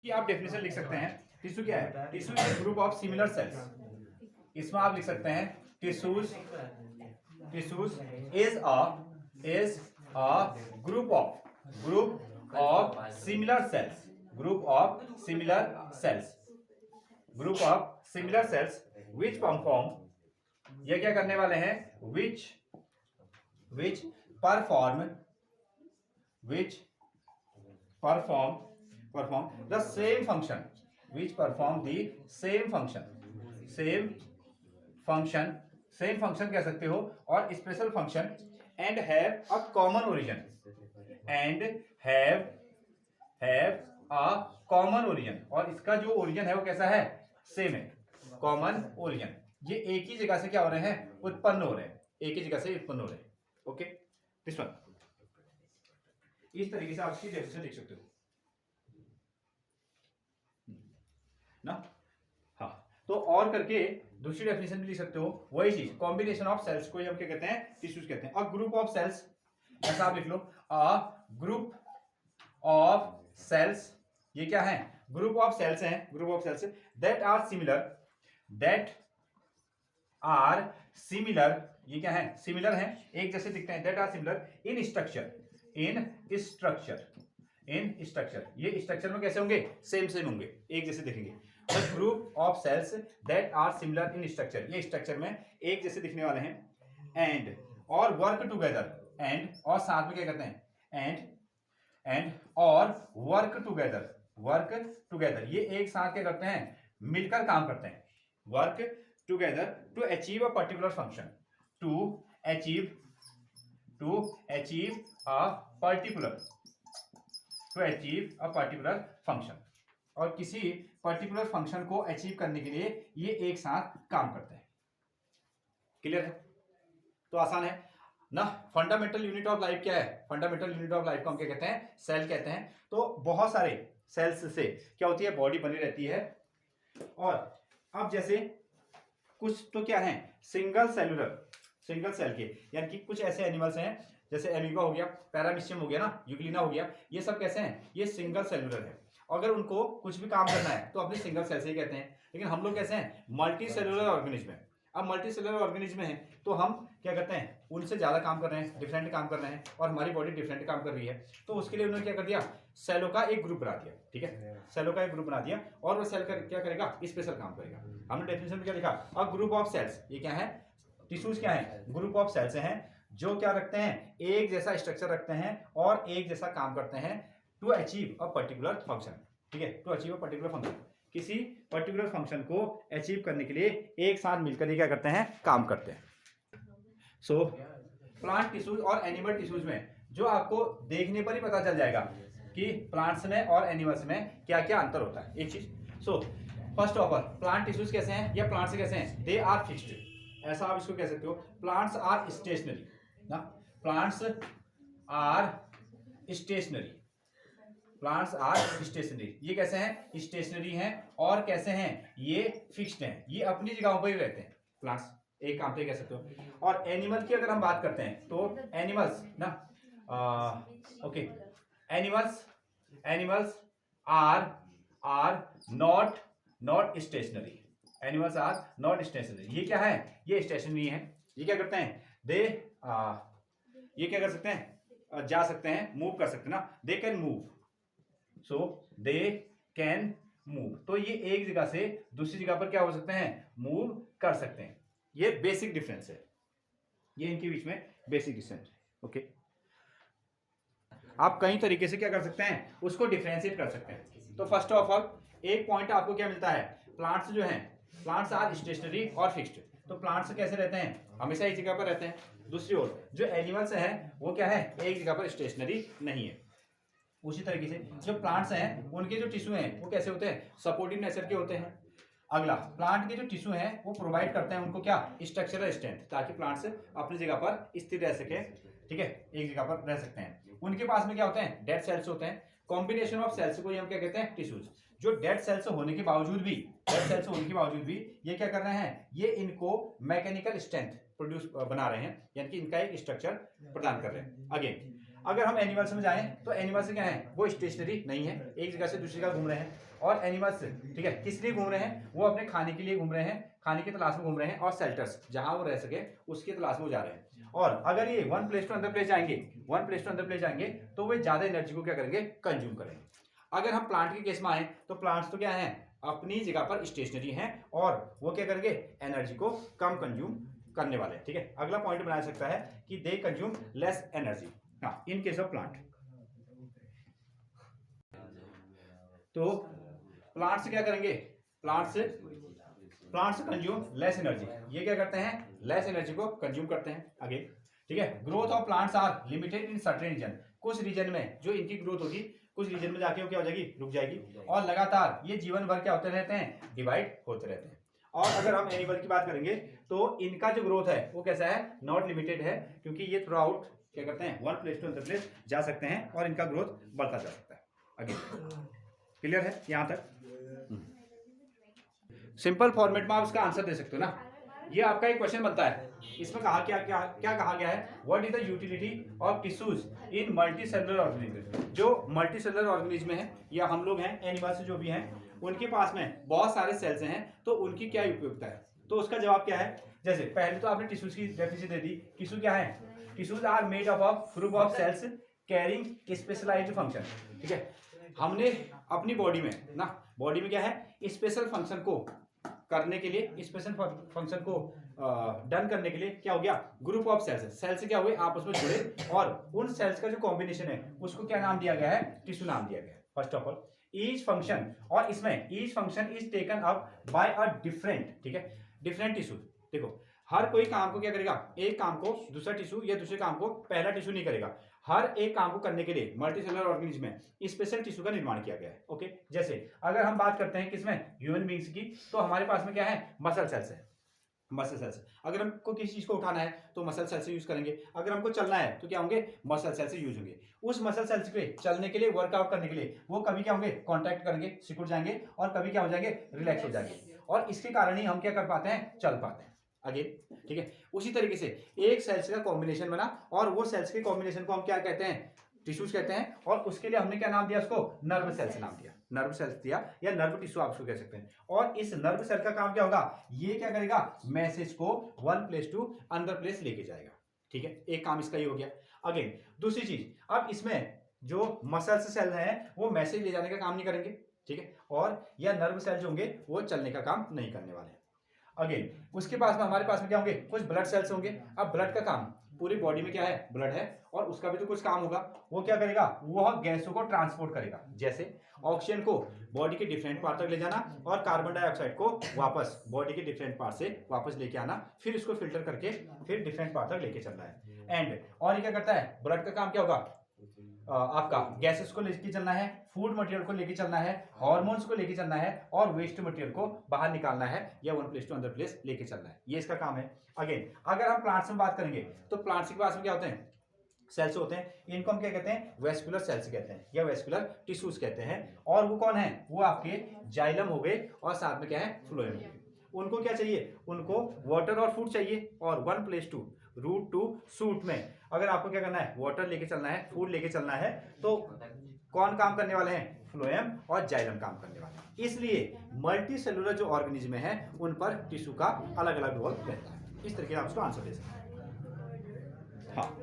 कि आप डेफिनेशन लिख सकते हैं। टिश्यू क्या है? Tissue is group of similar sales. इसमें आप लिख सकते हैं tissues is a group of similar sales. Group of similar cells which perform, ये क्या करने वाले हैं? Which perform the same function, which perform the same function कह सकते हो, और special function, and have a common origin, और इसका जो ओरिजिन है वो कैसा है? सेम है, कॉमन ओरिजिन। ये एक ही जगह से क्या हो रहे हैं? उत्पन्न हो रहे हैं, एक ही जगह से उत्पन्न हो रहे हैं। Okay, this one. इस तरीके से आप इसकी डेफिनेशन लिख सकते हो ना। हाँ, तो और करके दूसरी डेफिनेशन भी लिख सकते हो, वही चीज, कॉम्बिनेशन ऑफ सेल्स को हम क्या कहते हैं? टिश्यूज कहते हैं। अ ग्रुप ऑफ सेल्स, ऐसा आप लिख लो, अ ग्रुप ऑफ सेल्स, ये क्या है? Group of cells that are similar, ये क्या है? सिमिलर है, एक जैसे दिखते हैं। That are similar in structure, ये स्ट्रक्चर में कैसे होंगे? सेम होंगे, एक जैसे दिखेंगे। Group of cells that are similar in structure, ये स्ट्रक्चर में एक जैसे दिखने वाले हैं। एंड और वर्क टुगेदर, एंड और साथ में क्या करते हैं? एंड और वर्क टुगेदर, ये एक साथ क्या करते हैं? मिलकर काम करते हैं। Work together to achieve a particular function, to achieve a particular function, और किसी पर्टिकुलर फंक्शन को अचीव करने के लिए ये एक साथ काम करते हैं। क्लियर है? तो आसान है ना। फंडामेंटल यूनिट ऑफ लाइफ क्या है? फंडामेंटल यूनिट ऑफ लाइफ को हम क्या कहते हैं? सेल कहते हैं। तो बहुत सारे सेल्स से क्या होती है? बॉडी बनी रहती है। और अब जैसे कुछ तो क्या है? सिंगल सेल के, यानी कि कुछ ऐसे एनिमल्स हैं, जैसे एमीबा हो गया, पैरामीशियम हो गया ना, यूग्लिना हो गया, ये सब कैसे हैं? ये सिंगल सेलुलर है। अगर उनको कुछ भी काम करना है तो अपने सिंगल सेल से ही कहते हैं। लेकिन हम लोग कैसे हैं? मल्टी सेलुलर ऑर्गेनिज्म है। अब मल्टी सेलुलर ऑर्गेनिज्म है तो हम क्या करते हैं? उनसे ज्यादा काम कर रहे हैं, डिफरेंट काम कर रहे हैं, और हमारी बॉडी डिफरेंट काम कर रही है। तो उसके लिए उन्होंने क्या कर दिया? सेलों का एक ग्रुप बना दिया। ठीक है, सेलों का एक ग्रुप बना दिया, और वो सेल क्या करेगा? स्पेशल काम करेगा। हमने डेफिनेशन में क्या लिखा? अ ग्रुप ऑफ सेल्स, ये क्या है? टिश्यूज क्या है? ग्रुप ऑफ सेल्स हैं जो क्या रखते हैं? एक जैसा स्ट्रक्चर रखते हैं और एक जैसा काम करते हैं, to achieve a particular function. ठीक है, to achieve a particular function, किसी पर्टिकुलर फंक्शन को अचीव करने के लिए एक साथ मिलकर ये क्या करते हैं? काम करते हैं। सो प्लांट टिश्यूज और एनिमल टिश्यूज में जो आपको देखने पर ही पता चल जाएगा कि प्लांट्स में और एनिमल्स में क्या क्या अंतर होता है। एक चीज, so first of all, plant tissues कैसे हैं या प्लांट्स कैसे हैं? दे आर फिक्स्ड, ऐसा आप इसको कह सकते हो। प्लांट्स आर स्टेशनरी ना, प्लांट्स आर स्टेशनरी, ये कैसे हैं? स्टेशनरी हैं। और कैसे हैं? ये फिक्स्ड हैं, ये अपनी जगहों पर ही रहते हैं। प्लांट्स एक काम पे कह सकते हो। और एनिमल की अगर हम बात करते हैं तो एनिमल्स ना, okay, animals are not stationary, animals are not stationary. ये क्या है? ये स्टेशनरी है। ये क्या करते हैं? ये क्या कर सकते हैं? जा सकते हैं, मूव कर सकते हैं ना। They can move, so they can move. तो ये एक जगह से दूसरी जगह पर क्या हो सकते हैं? मूव कर सकते हैं। ये बेसिक डिफरेंस है, ये इनके बीच में बेसिक डिफरेंस है। ओके, आप कई तरीके से क्या कर सकते हैं? उसको डिफरेंशिएट कर सकते हैं। तो फर्स्ट ऑफ ऑल एक पॉइंट आपको क्या मिलता है? प्लांट्स जो हैं, प्लांट्स आर स्टेशनरी और फिक्स्ड। तो प्लांट्स कैसे रहते हैं? हमेशा एक जगह पर रहते हैं। दूसरी ओर जो एनिमल्स हैं वो क्या है? एक जगह पर स्टेशनरी नहीं है। उसी तरीके से जो प्लांट्स हैं उनके जो टिश्यू हैं वो कैसे होते हैं? सपोर्टिव नेचर के होते हैं। अगला, प्लांट के जो टिश्यू हैं वो प्रोवाइड करते हैं उनको क्या? स्ट्रक्चरल स्ट्रेंथ, ताकि प्लांट्स अपनी जगह पर स्थिर रह सके। ठीक है, एक जगह पर रह सकते हैं। उनके पास में क्या होते हैं? डेड सेल्स होते हैं। कॉम्बिनेशन ऑफ सेल्स को हम क्या कहते हैं? टिश्यूज। जो डेड सेल्स होने के बावजूद भी ये क्या कर रहे हैं? ये इनको मैकेनिकल स्ट्रेंथ प्रोड्यूस बना रहे हैं, यानी कि इनका एक स्ट्रक्चर प्रदान कर रहे हैं। अगेन अगर हम एनिमल्स में जाएं तो एनिमल्स क्या है? वो स्टेशनरी नहीं है, एक जगह से दूसरी जगह घूम रहे हैं। और एनिमल्स, ठीक है, किस लिए घूम रहे हैं? वो अपने खाने के लिए घूम रहे हैं, खाने की तलाश में घूम रहे हैं, और शेल्टर्स जहां वो रह सके उसकी तलाश में वो जा रहे हैं। और अगर ये one place to other place जाएंगे, one place to other place जाएंगे तो वे ज्यादा एनर्जी को क्या करेंगे? कंज्यूम करेंगे। अगर हम प्लांट के केस में आए तो प्लांट्स तो क्या है? अपनी जगह पर स्टेशनरी हैं और वो क्या करेंगे? एनर्जी को कम कंज्यूम करने वाले हैं, ठीक है। अगला पॉइंट बनाया सकता है कि दे कंज्यूम लेस एनर्जी, हाँ, इन केस ऑफ प्लांट। तो प्लांट्स क्या करेंगे? प्लांट्स कंज्यूम लेस एनर्जी, ये क्या करते हैं? लेस एनर्जी को कंज्यूम करते हैं। आगे, ठीक है, growth of plants are limited in certain region, कुछ रीजन में जो इनकी ग्रोथ होगी कुछ रीजन में जाके वो क्या हो जाएगी? रुक जाएगी, और लगातार ये जीवन भर क्या होते रहते हैं? डिवाइड होते रहते हैं। और अगर हम एनिमल की बात करेंगे तो इनका जो ग्रोथ है वो कैसा है? नॉट लिमिटेड है, क्योंकि ये थ्रू आउट क्या करते हैं? One place to other place जा सकते हैं और इनका ग्रोथ बढ़ता जा सकता है। आगे, क्लियर है यहाँ तक? सिंपल फॉर्मेट में आप इसका आंसर दे सकते हो ना। ये आपका एक क्वेश्चन बनता है, इसमें कहा क्या कहा गया है? What is the utility of tissues in multi cellular organism? जो मल्टी सेलुलर ऑर्गेनिज्म है या हम लोग हैं, एनिमल्स जो भी हैं, उनके पास में बहुत सारे सेल्स हैं, तो उनकी क्या उपयोगिता है? तो उसका जवाब क्या है? जैसे पहले तो आपने टिश्यूज की डेफिनेशन दे दी। टिश्यू क्या है? Tissues are made up of group of cells carrying specialised function, ठीक है। हमने अपनी बॉडी में ना, बॉडी में क्या है? स्पेशल फंक्शन को करने के लिए, स्पेशल फंक्शन को डन करने के लिए क्या हो गया? ग्रुप ऑफ सेल्स, सेल्स क्या हुए? आपस में जुड़े, और उन सेल्स का जो कॉम्बिनेशन है उसको क्या नाम दिया गया है? टिश्यू नाम दिया गया है। First of all each function, और इसमें each function is taken up by a different, ठीक है, डिफरेंट टिश्यू। देखो, हर कोई काम को क्या करेगा? एक काम को दूसरा टिश्यू या दूसरे काम को पहला टिश्यू नहीं करेगा। हर एक काम को करने के लिए मल्टी सेलुलर ऑर्गेनिज्म में स्पेशल टिश्यू का निर्माण किया गया है। ओके, जैसे अगर हम बात करते हैं किसमें? ह्यूमन बींग्स की, तो हमारे पास में क्या है? मसल सेल्स है, मसल सेल्स। अगर हमको किसी चीज को उठाना है तो मसल सेल से यूज करेंगे, अगर हमको चलना है तो क्या होंगे? मसल सेल से यूज होंगे। उस मसल सेल्स पे चलने के लिए, वर्कआउट करने के लिए वो कभी क्या होंगे? कॉन्टैक्ट करेंगे, सिकुड़ जाएंगे, और कभी क्या हो जाएंगे? रिलैक्स हो जाएंगे, और इसके कारण ही हम क्या कर पाते हैं? चल पाते हैं। आगे, ठीक है, उसी तरीके से एक सेल्स का कॉम्बिनेशन बना, और वो सेल्स के कॉम्बिनेशन को हम क्या कहते हैं? टिश्यूज कहते हैं, और उसके लिए हमने क्या नाम दिया? उसको नर्व सेल्स नाम दिया, नर्व सेल्स दिया, या नर्व टिश्यू आप उसको कह सकते हैं। और इस नर्व सेल का काम क्या होगा? ये क्या करेगा? मैसेज को one place to another place लेके जाएगा, ठीक है। एक काम इसका ये हो गया। अगेन दूसरी चीज, अब इसमें जो मसल्स सेल हैं वो मैसेज ले जाने का काम नहीं करेंगे, ठीक है, और या नर्व सेल जो होंगे वो चलने का काम नहीं करने वाले। अगेन उसके पास में, हमारे पास में क्या होंगे? कुछ ब्लड सेल्स होंगे। अब ब्लड का काम, पूरी बॉडी में क्या है? ब्लड है, और उसका भी तो कुछ काम होगा। वो क्या करेगा? वो गैसों को ट्रांसपोर्ट करेगा, जैसे ऑक्सीजन को बॉडी के डिफरेंट पार्ट तक ले जाना, और कार्बन डाइऑक्साइड को वापस बॉडी के डिफरेंट पार्ट से वापस लेके आना, फिर इसको फिल्टर करके फिर डिफरेंट पार्ट तक लेके चलना है। एंड और ये क्या करता है? ब्लड का काम क्या होगा? आपका गैसेस को लेके चलना है, फूड मटेरियल को लेके चलना है, हार्मोन्स को लेके चलना है, और वेस्ट मटेरियल को बाहर निकालना है, या one place to another place लेके चलना है। ये इसका काम है। अगेन अगर हम प्लांट्स में बात करेंगे तो प्लांट्स के पास में क्या होते हैं? सेल्स होते हैं। इनको हम क्या कहते हैं? वेस्कुलर सेल्स कहते हैं, या वेस्कुलर टिश्यूज कहते हैं। और वो कौन है? वो आपके जाइलम हो गए, और साथ में क्या है? फ्लोएम हो गए। उनको क्या चाहिए? उनको वाटर और फूड चाहिए, और one place to root to shoot में अगर आपको क्या करना है? वाटर लेके चलना है, फूड लेके चलना है, तो कौन काम करने वाले हैं? फ्लोएम और जाइलम काम करने वाले हैं। इसलिए मल्टी सेलुलर जो ऑर्गेनिज्म है उन पर टिश्यू का अलग अलग रोल रहता है। इस तरीके से आप उसको आंसर दे सकते हैं। हाँ,